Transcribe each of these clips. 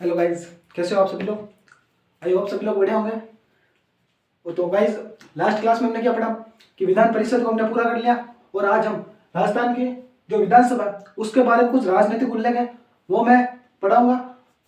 Hello guys, कैसे हो आप सभी लोग। आई होप सभी लोग बढ़िया होंगे। तो गाइज, लास्ट क्लास में हमने क्या पढ़ा कि विधान परिषद को हमने पूरा कर लिया और आज हम राजस्थान की जो विधानसभा उसके बारे में कुछ राजनीतिक उल्लेख है वो मैं पढ़ाऊंगा।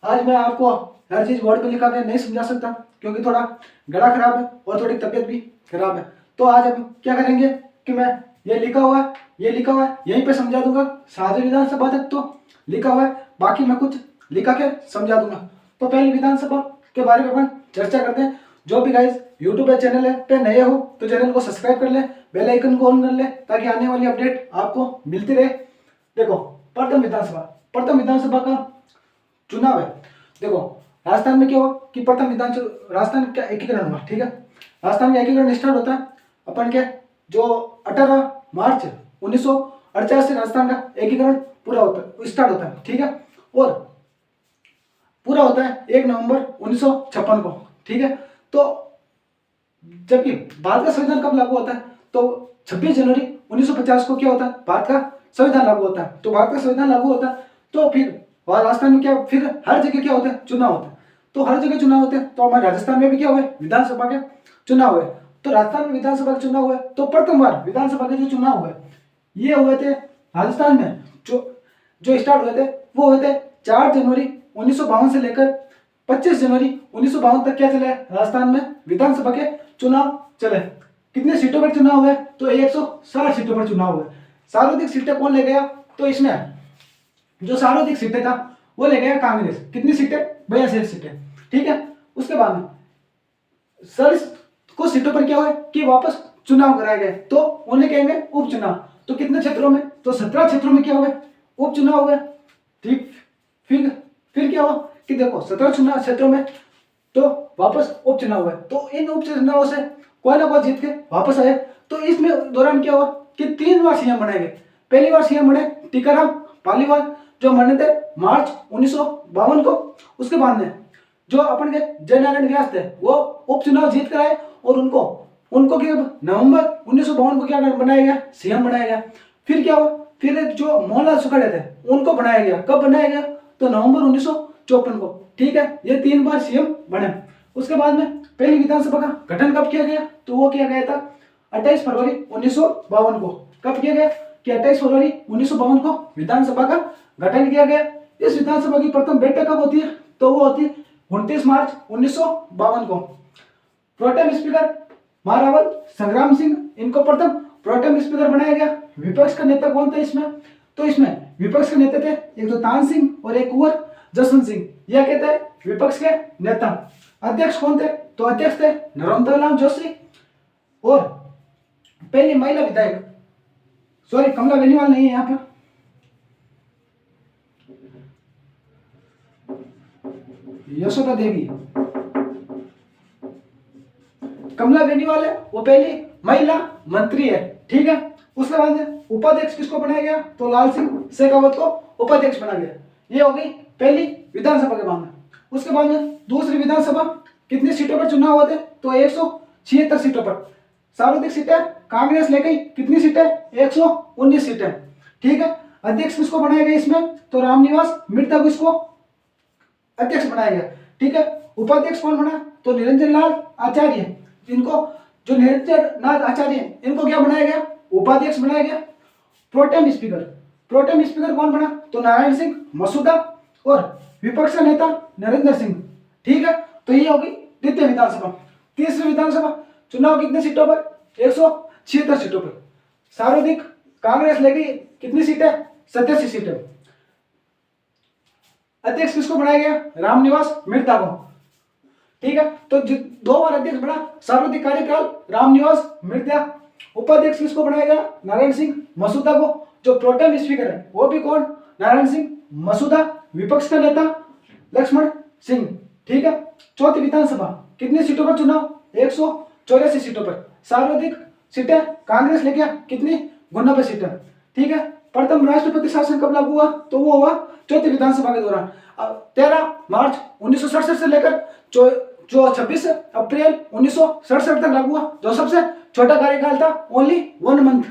आज मैं आपको हर चीज़ बोर्ड पे लिखा के नहीं समझा सकता क्योंकि थोड़ा गला खराब है और थोड़ी तबीयत भी खराब है। तो आज हम क्या करेंगे कि मैं ये लिखा हुआ है यहीं पे समझा दूंगा। सारी विधानसभा तक तो लिखा हुआ है, बाकी मैं कुछ लिखा के समझा दूंगा। तो पहले विधानसभा के बारे में अपन चर्चा करते हैं। जो भी गाइस यूट्यूब पे चैनल है पे नए हो तो चैनल को सब्सक्राइब कर ले, बेल आइकन को ऑन कर ले ताकि आने वाली अपडेट आपको मिलती रहे। देखो, प्रथम विधानसभा का चुनाव है। देखो, राजस्थान में क्या हुआ कि प्रथम विधानसभा राजस्थान का एकीकरण हुआ। ठीक है, राजस्थान में एकीकरण स्टार्ट होता है अपन के जो 18 मार्च 1948 से राजस्थान का एकीकरण पूरा होता है, स्टार्ट होता है। ठीक है, और पूरा होता है 1 नवंबर 1956 को। ठीक है, तो जबकि भारत का संविधान कब लागू होता है तो 26 जनवरी 1950 को क्या होता है, भारत का संविधान लागू होता है। तो भारत का संविधान लागू होता है तो फिर वहाँ राजस्थान में क्या, फिर हर जगह क्या होता है, चुनाव होता है। तो हर जगह चुनाव होते हैं, तो हमारे राजस्थान में भी क्या हुए, विधानसभा के चुनाव हुए। तो राजस्थान में विधानसभा के चुनाव हुए तो प्रथम बार विधानसभा के जो चुनाव हुए ये हुए थे राजस्थान में। जो जो स्टार्ट हुए थे वो हुए थे 4 जनवरी 1952 से लेकर 25 जनवरी 1952 तक क्या चले राजस्थान में विधानसभा के चुनाव चले। कितने सीटों पर चुनाव हुए तो 160 सीटों पर चुनाव हुए। सर्वाधिक सीटें कौन ले गया तो इसमें जो सर्वाधिक सीटें था वो ले गया कांग्रेस। कितनी सीटें, 62 सीटें। ठीक है, उसके बाद में सर कुछ सीटों पर क्या हुआ कि वापस चुनाव कराए गए तो उन्हें कहेंगे उपचुनाव। तो कितने क्षेत्रों में तो 17 क्षेत्रों में क्या हुए, उपचुनाव हुए। ठीक, फिर क्या हुआ कि देखो 17 चुनाव क्षेत्रों में तो वापस उपचुनाव हुए। तो इन उपचुनावों से कोई ना कोई जीत के वापस आए। तो इसमें दौरान क्या हुआ कि 3 बार सीएम बनाए गए। पहली बार सीएम बने टीकाराम पालीवाल जो बने थे मार्च 1952 को। उसके बाद में जो अपन के जयनारायण व्यास थे वो उपचुनाव जीत कर आए और उनको क्या नवंबर 1952 को क्या बनाया गया, सीएम बनाया गया। फिर क्या हुआ, फिर जो मोहनलाल सुखाड़े थे उनको बनाया गया। कब बनाया गया तो नवंबर 1954 को। ठीक है, ये 3 बार सीएम बने। उसके बाद में पहली विधानसभा का गठन कब किया गया तो वो किया गया था 28 फरवरी 1952 को। कब किया गया कि 28 फरवरी 1952 को विधानसभा का गठन किया गया। इस विधानसभा की प्रथम बैठक कब होती है तो वो होती है 29 मार्च 1952 को। प्रोटेम स्पीकर महारावल संग्राम सिंह इनको प्रथम प्रोटेम स्पीकर बनाया गया। विपक्ष का नेता कौन था इसमें तो इसमें विपक्ष के नेता थे एक तो तान सिंह और एक कुंवर जसवंत सिंह। यह कहते हैं विपक्ष के नेता। अध्यक्ष कौन थे तो अध्यक्ष थे नरोत्तम जोशी। और पहली महिला विधायक, सॉरी कमला बेनीवाल नहीं है यहाँ पर, यशोदा देवी। कमला बेनीवाल है वो पहली महिला मंत्री है। ठीक है, उसके बाद उपाध्यक्ष किसको बनाया गया तो लाल सिंह शेखावत को उपाध्यक्ष बनाया गया। ये हो गई पहली विधानसभा के बाद में। उसके बाद में दूसरी विधानसभा कितनी सीटों पर चुनाव हुए थे तो 176 सीटों पर। सर्वाधिक सीटें कांग्रेस ले गई। कितनी सीटें 119 सीटें। ठीक है, अध्यक्ष किसको बनाया गया इसमें तो रामनिवास मिर्धा को इसको अध्यक्ष बनाया गया। ठीक है, उपाध्यक्ष कौन बना तो निरंजन लाल आचार्य। इनको जो निरंजन लाल आचार्य इनको क्या बनाया गया, उपाध्यक्ष बनाया गया। प्रोटेम स्पीकर कौन बना तो नारायण सिंह मसूदा और विपक्ष नेता नरेंद्र सिंह। ठीक है, तो ये होगी द्वितीय विधानसभा। तीसरी विधानसभा चुनाव कितने सीटों पर 176 सीटों पर। सर्वाधिक कांग्रेस लेगी कितनी सीटें 87 सीटें। अध्यक्ष किसको बनाया गया रामनिवास मिर्धा को। ठीक है, तो 2 बार अध्यक्ष बना, सर्वाधिक कार्यकाल रामनिवास मिर्धा। उपाध्यक्ष किसको बनाया गया नारायण सिंह मसूदा को। जो प्रोटेम स्पीकर है वो भी कौन नारायण सिंह मसूदा। विपक्ष का नेता लक्ष्मण सिंह। ठीक है, चौथी विधानसभा कितनी सीटों पर चुनाव 184 सीटों पर। सर्वाधिक सीटें कांग्रेस ले गया कितनी 89 सीटें। ठीक है, प्रथम राष्ट्रपति शासन कब लागू हुआ तो वो हुआ चौथी विधानसभा के दौरान 13 मार्च 1967 से लेकर जो 26 अप्रैल 1967 तक लागू हुआ। जो सबसे छोटा कार्यकाल था ओनली 1 मंथ।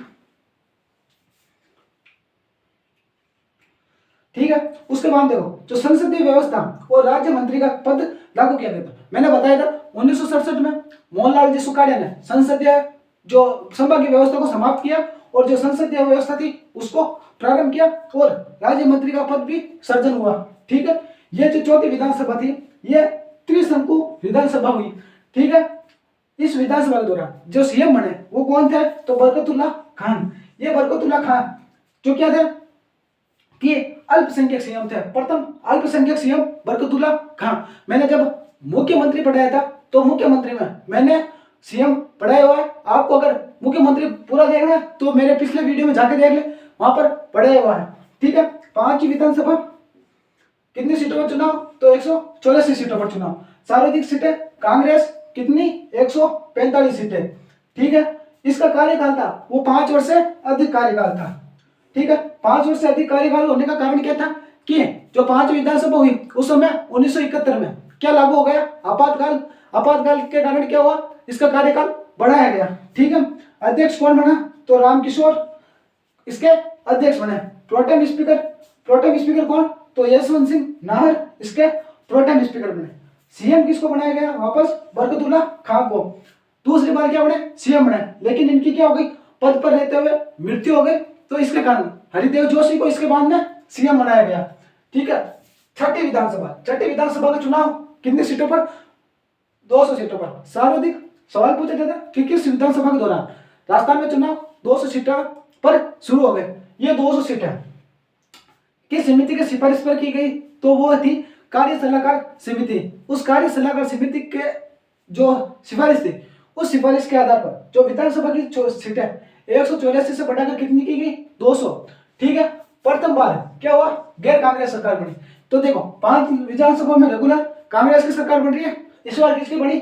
ठीक है। उसके बाद देखो जो संसदीय व्यवस्था और राज्य मंत्री का पद लागू किया गया था, मैंने बताया था 1967 में मोहनलाल जी सुखाड़िया ने संसदीय जो सभा की व्यवस्था को समाप्त किया और जो संसदीय व्यवस्था थी उसको प्रारंभ किया और राज्य मंत्री का पद भी सर्जन हुआ। ठीक है। ये जो चौथी विधानसभा थी ये त्रिशंकु विधानसभा हुई। ठीक है। इस विधानसभा के दौरान जो सीएम बने वो कौन थे, तो बरकतुल्ला खान। ये बरकतुल्ला खान जो क्या थे कि अल्पसंख्यक सीएम थे, प्रथम अल्पसंख्यक सीएम बरकतुल्ला खान। मैंने जब मुख्यमंत्री पढ़ाया था तो मुख्यमंत्री में मैंने सीएम पढ़ाया हुआ है। आपको अगर मुख्यमंत्री पूरा देखना है तो मेरे पिछले वीडियो में जाके देख ले, वहां पर पढ़ाया हुआ है। ठीक है। 5 विधानसभा, कितनी सीटों पर चुनाव, तो 184 सीटों पर चुनाव। सर्वाधिक सीटें कांग्रेस कितनी, 145 सीटें। ठीक है। इसका कार्यकाल था वो 5 वर्ष से अधिक कार्यकाल था। ठीक है। 5 वर्ष से अधिक कार्यकाल होने का कारण क्या था कि जो 5 विधानसभा हुई उस समय 1971 में क्या लागू हो गया, आपातकाल। आपातकाल के कारण क्या हुआ, इसका कार्यकाल बढ़ाया गया। ठीक है। अध्यक्ष कौन बना, तो रामकिशोर इसके अध्यक्ष बने। प्रोटेम स्पीकर, प्रोटेम स्पीकर कौन, तो यशवंत सिंह नाहर इसके प्रोटेम स्पीकर बने। सीएम किसको बनाया गया, वापस बरकतुल्ला खान को। दूसरी बार क्या बने, सीएम बने, लेकिन इनकी क्या हो गई, पद पर रहते हुए मृत्यु हो गई, तो इसके कारण हरिदेव जोशी को इसके बाद में सीएम बनाया गया। ठीक है। छठी विधानसभा, छठी विधानसभा का चुनाव कितनी सीटों पर, 200 सीटों पर। सर्वाधिक सवाल पूछे जाते कि किस विधानसभा के दौरान राजस्थान में चुनाव 200 सीटों पर शुरू हो गए। ये 200 सीटें किस समिति की सिफारिश पर की गई, तो वो थी कार्य सलाहकार समिति। उस कार्य सलाहकार समिति के जो सिफारिश थी उस सिफारिश के आधार पर जो विधानसभा की सीटें 184 से बढ़ाकर कितनी की गई, 200। ठीक है। प्रथम बार क्या हुआ, गैर कांग्रेस सरकार बनी। तो देखो 5 विधानसभा में रेगुलर कांग्रेस की सरकार बन रही है, इस बार किसकी बनी,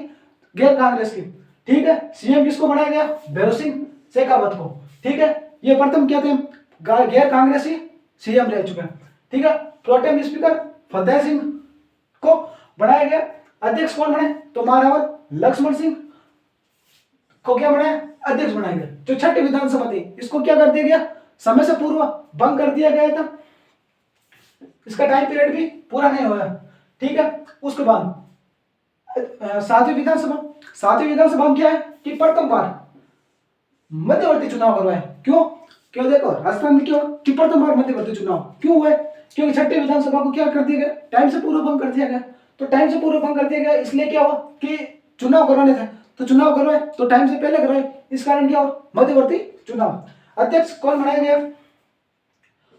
गैर कांग्रेस की। ठीक है। सीएम किसको बनाया गया, भैरों सिंह शेखावत को। ठीक है। ये प्रथम क्या थे, गैर कांग्रेसी सीएम रह चुके हैं। ठीक है। प्रोटेम स्पीकर फतेह सिंह को बनाया गया। अध्यक्ष कौन बने, तो महारावल लक्ष्मण सिंह को क्या बनाया, अध्यक्ष बनाया गया। जो छठी विधानसभा थी इसको क्या कर दिया गया, समय से पूर्व भंग कर दिया गया था, इसका टाइम पीरियड भी पूरा नहीं हुआ। ठीक है। उसके बाद 7वीं विधानसभा, 7वीं विधानसभा में क्या है कि प्रथम बार मध्यवर्ती चुनाव करवाए। क्यों, क्यों देखो राजस्थान में क्यों कि प्रथम बार मध्यवर्ती चुनाव क्यों हुए, क्योंकि छठी विधानसभा को क्या कर दिया गया, टाइम से पूर्व भंग कर दिया गया। तो टाइम से पूर्व भंग कर दिया गया इसलिए क्या हुआ कि चुनाव करवाने थे तो चुनाव करवाए तो टाइम से पहले करवाए, इस कारण क्या हुआ मध्यवर्ती चुनाव। अध्यक्ष कौन बनाया गया,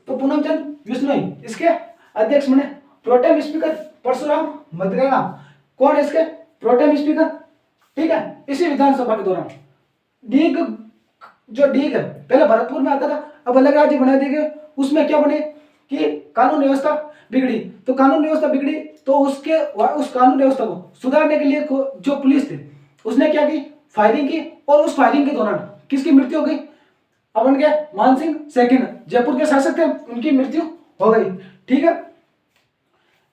तो पूनम चंद बिश्नोई इसके अध्यक्ष बने। प्रोटेम स्पीकर परशुराम मदरेना कौन है इसके प्रोटेम स्पीकर। ठीक है। इसी विधानसभा के दौरान डीग, जो डीग है पहले भरतपुर में आता था, अब अलग राज्य बना दिए गए। उसमें क्या बने कि कानून व्यवस्था बिगड़ी, तो कानून व्यवस्था बिगड़ी तो उस कानून व्यवस्था को सुधारने के लिए जो पुलिस थी उसने क्या की, फायरिंग की, और उस फायरिंग के दौरान किसकी मृत्यु हो गई, अपन के मान सिंह सेकंड जयपुर के शासक थे, उनकी मृत्यु हो गई। ठीक है।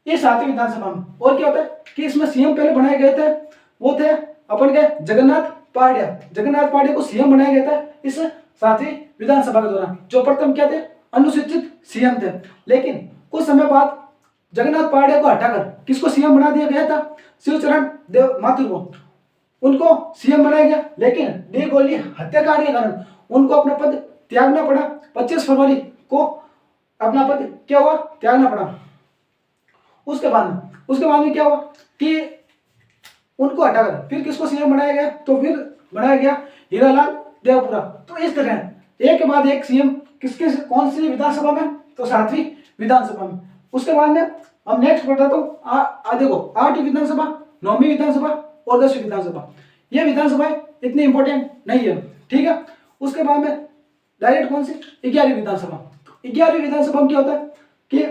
ये 7वीं विधानसभा में और क्या होता है कि इसमें सीएम पहले बनाए गए थे, वो थे अपन के जगन्नाथ पहाड़िया। जगन्नाथ पहाड़िया को सीएम बनाया गया था इस 7वीं विधानसभा के दौरान, जो प्रथम क्या थे, अनुसूचित सीएम थे। लेकिन कुछ समय बाद जगन्नाथ पहाड़िया को हटाकर किसको सीएम बना दिया गया था, शिवचरण देव माथुर को, उनको सीएम बनाया गया। लेकिन डी गोली हत्याकांड के कारण उनको अपना पद त्यागना पड़ा। 25 फरवरी को अपना पद क्या हुआ, त्यागना पड़ा। उसके बाद में क्या हुआ कि उनको हटाकर फिर किसको सीएम बनाया गया, तो फिर बनाया गया हीरालाल देवपुरा। तो इस तरह एक के बाद एक सीएम किसके कौन सी विधानसभा में, तो 7वीं विधानसभा में। उसके बाद में हम नेक्स्ट बताता हूँ, देखो 8वीं विधानसभा, 9वीं विधानसभा और 10वीं विधानसभा। ये विधानसभा इतनी इंपॉर्टेंट नहीं है। ठीक है। उसके बाद में डायरेक्ट कौन सी, 11वीं विधानसभा। 11वीं विधानसभा में क्या होता है कि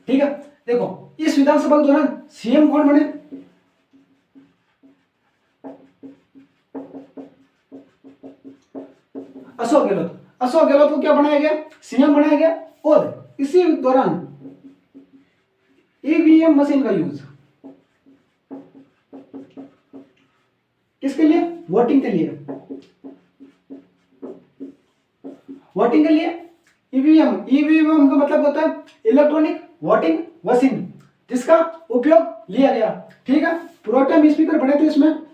ठीक है। देखो इस विधानसभा के दौरान सीएम कौन बने, अशोक गहलोत। अशोक गहलोत को क्या बनाया गया, सीएम बनाया गया। और इसी दौरान ईवीएम मशीन का यूज किसके लिए, वोटिंग के लिए। वोटिंग के लिए ईवीएम, ईवीएम का मतलब होता है इलेक्ट्रॉनिक वोटिंग मशीन, जिसका उपयोग लिया गया। ठीक है, प्रोटेम स्पीकर बने थे इसमें।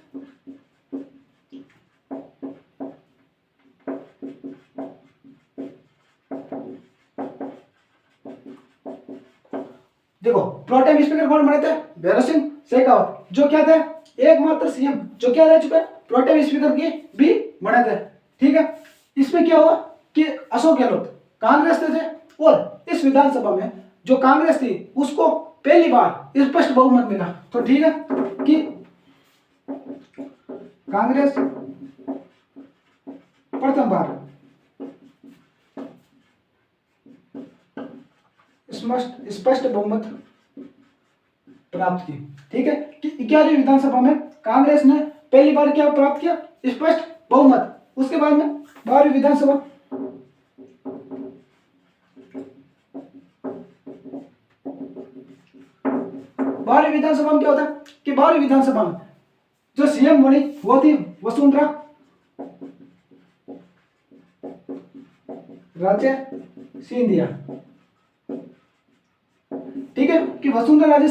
देखो प्रोटेम स्पीकर कौन बने थे, भैरव सिंह शेखावत, जो क्या थे एकमात्र सीएम जो क्या रह चुके हैं, प्रोटेम स्पीकर के भी बने थे। ठीक है, इसमें क्या हुआ कि अशोक गहलोत कांग्रेस थे और इस विधानसभा में जो कांग्रेस थी उसको पहली बार स्पष्ट बहुमत मिला। तो ठीक है कि कांग्रेस प्रथम बार स्पष्ट बहुमत प्राप्त की। ठीक है कि 11वीं विधानसभा में कांग्रेस ने पहली बार क्या प्राप्त किया, स्पष्ट बहुमत। उसके बाद में 12वीं विधानसभा, 12वीं विधानसभा में क्या होता है कि 12वीं विधानसभा में जो सीएम बनी वो थी वसुंधरा राजे सिंधिया। ठीक है कि वसुंधरा राजे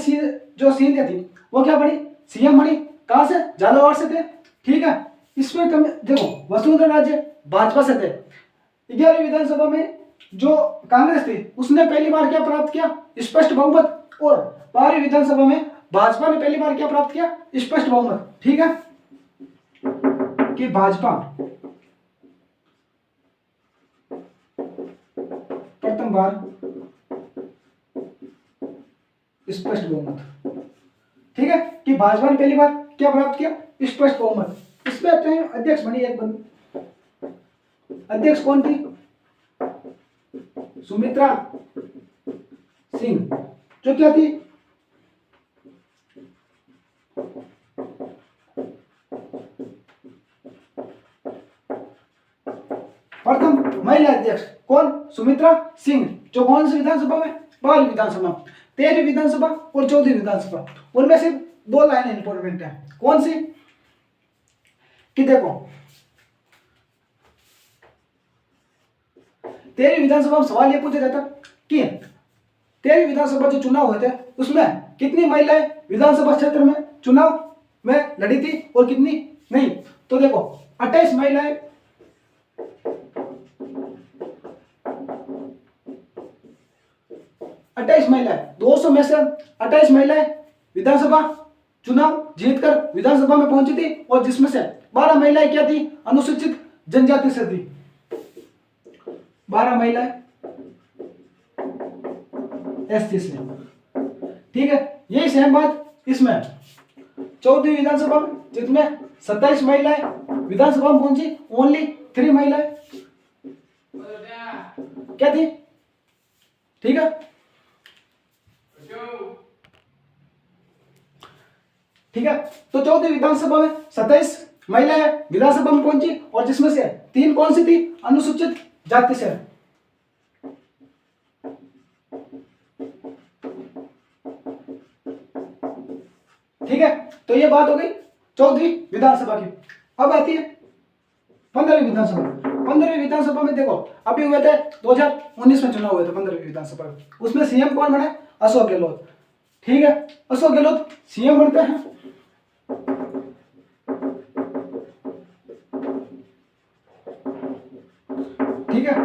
जो सिंधिया थी वो क्या बनी, सीएम बनी। कहां से, झालावाड़ से थे। ठीक है, इसमें देखो वसुंधरा राजे भाजपा से थे। 11वीं विधानसभा में जो कांग्रेस थी उसने पहली बार क्या प्राप्त किया, स्पष्ट बहुमत। और 12वीं विधानसभा में भाजपा ने पहली बार क्या प्राप्त किया, स्पष्ट बहुमत। ठीक है कि भाजपा प्रथम बार स्पष्ट बहुमत। ठीक है कि भाजपा ने पहली बार क्या प्राप्त किया, स्पष्ट बहुमत। इसमें अध्यक्ष बनी एक बंदी, अध्यक्ष कौन थी, सुमित्रा सिंह, जो क्या थी प्रथम महिला अध्यक्ष। कौन, सुमित्रा सिंह, जो कौन सी विधानसभा में, 12वीं विधानसभा, 13वीं विधानसभा और 14वीं विधानसभा। उनमें से 2 लाइनें इंपॉर्टेंट है। कौन सी कि देखो 13वीं विधानसभा में सवाल ये पूछा जाता कि 13वीं विधानसभा जो चुनाव हुए थे उसमें कितनी महिलाएं विधानसभा क्षेत्र में चुनाव में लड़ी थी और कितनी नहीं। तो देखो 28 महिलाएं, 28 महिलाएं, 200 में से 28 महिलाएं विधानसभा चुनाव जीतकर विधानसभा में पहुंची थी। और जिसमें से 12 महिलाएं क्या थी, अनुसूचित जनजाति से थी। 12 महिलाएं एसटी से। ठीक है, यही सेम बात इसमें 14वीं विधानसभा में, जिसमें 27 महिलाएं विधानसभा में पहुंची, ओनली 3 महिलाएं क्या थी। ठीक है, ठीक है, तो 14वीं विधानसभा में 27 महिलाएं विधानसभा में पहुंची और जिसमें से 3 कौन सी थी, अनुसूचित जाति से। ठीक है, तो ये बात हो गई 14वीं विधानसभा की। अब आती है 15वीं विधानसभा। 15वीं विधानसभा में देखो अभी हुए थे 2019 में चुनाव हुए थे 15वीं विधानसभा में। उसमें सीएम कौन बने, अशोक गहलोत। ठीक है, अशोक गहलोत सीएम बनते हैं। ठीक है,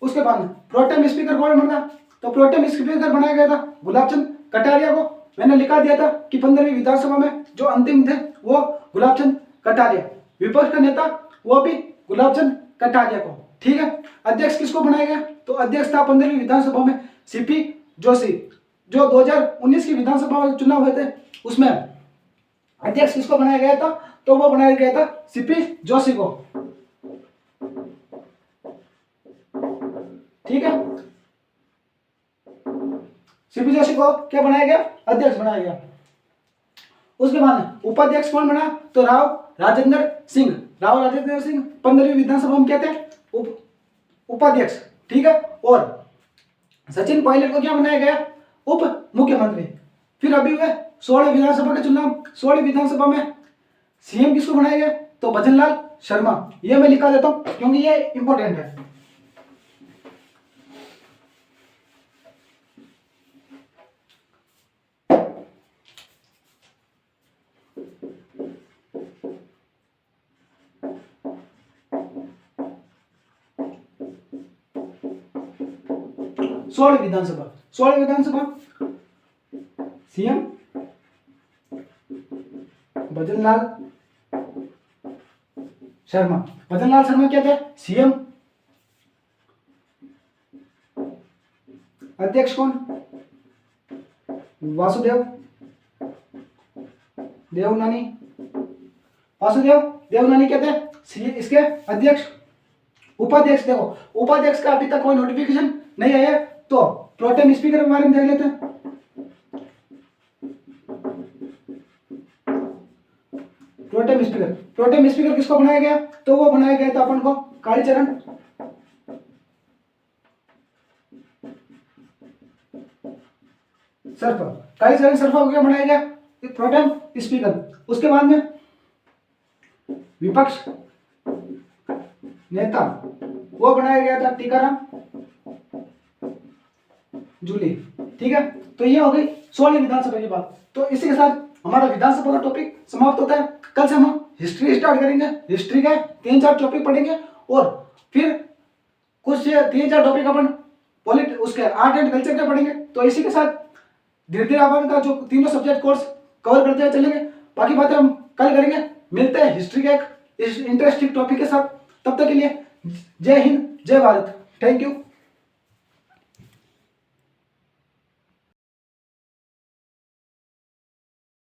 उसके बाद प्रोटेम स्पीकर कौन बना, तो प्रोटेम स्पीकर बनाया गया था गुलाबचंद कटारिया को। मैंने लिखा दिया था कि 15वीं विधानसभा में जो अंतिम थे वो गुलाबचंद कटारिया, विपक्ष का नेता वो भी गुलाबचंद कटारिया को। ठीक है, अध्यक्ष किसको बनाया गया, तो अध्यक्ष था 15वीं विधानसभा में सीपी जोशी। जो 2019 की विधानसभा में चुनाव हुए थे उसमें अध्यक्ष किसको बनाया गया था, तो वो बनाया गया था सीपी जोशी को। ठीक है, सीपी जोशी को क्या बनाया गया, अध्यक्ष बनाया गया। उसके बाद उपाध्यक्ष कौन बना, तो राव राजेंद्र सिंह। राव राजेंद्र सिंह 15वीं विधानसभा में क्या थे, उपाध्यक्ष, ठीक है। और सचिन पायलट को क्या बनाया गया, उप मुख्यमंत्री। फिर अभी हुए 16 विधानसभा के चुनाव, 16 विधानसभा में सीएम किसको बनाया गया, तो भजनलाल शर्मा। ये मैं लिखा देता हूं क्योंकि ये इंपॉर्टेंट है। सोलह विधानसभा सीएम भजनलाल शर्मा। भजनलाल शर्मा क्या थे, सीएम। अध्यक्ष कौन, वासुदेव देवनानी। वासुदेव देवनानी क्या थे इसके अध्यक्ष। उपाध्यक्ष, देखो उपाध्यक्ष का अभी तक कोई नोटिफिकेशन नहीं आया, तो प्रोटेम स्पीकर के बारे में देख लेते हैं। प्रोटेम स्पीकर किसको बनाया गया, तो वो बनाया गया था अपन को कालीचरण सर्फा। कालीचरण सर्फा को क्या बनाया गया, प्रोटेम स्पीकर। उसके बाद में विपक्ष नेता वो बनाया गया था टीकाराम जूली, ठीक है। तो ये हो गई 16 विधानसभा की बात। तो इसी के साथ हमारा विधानसभा का टॉपिक समाप्त होता है। कल से हम हिस्ट्री स्टार्ट करेंगे। हिस्ट्री के 3-4 टॉपिक पढ़ेंगे और फिर कुछ 3-4 टॉपिक अपन उसके आर्ट एंड कल्चर के पढ़ेंगे। तो इसी के साथ धीरे धीरे अपन का जो तीनों सब्जेक्ट कोर्स कवर करते हुए चलेंगे। बाकी बातें हम कल करेंगे। मिलते हैं हिस्ट्री के एक इंटरेस्टिंग टॉपिक के साथ। तब तक के लिए जय हिंद, जय भारत। Thank you.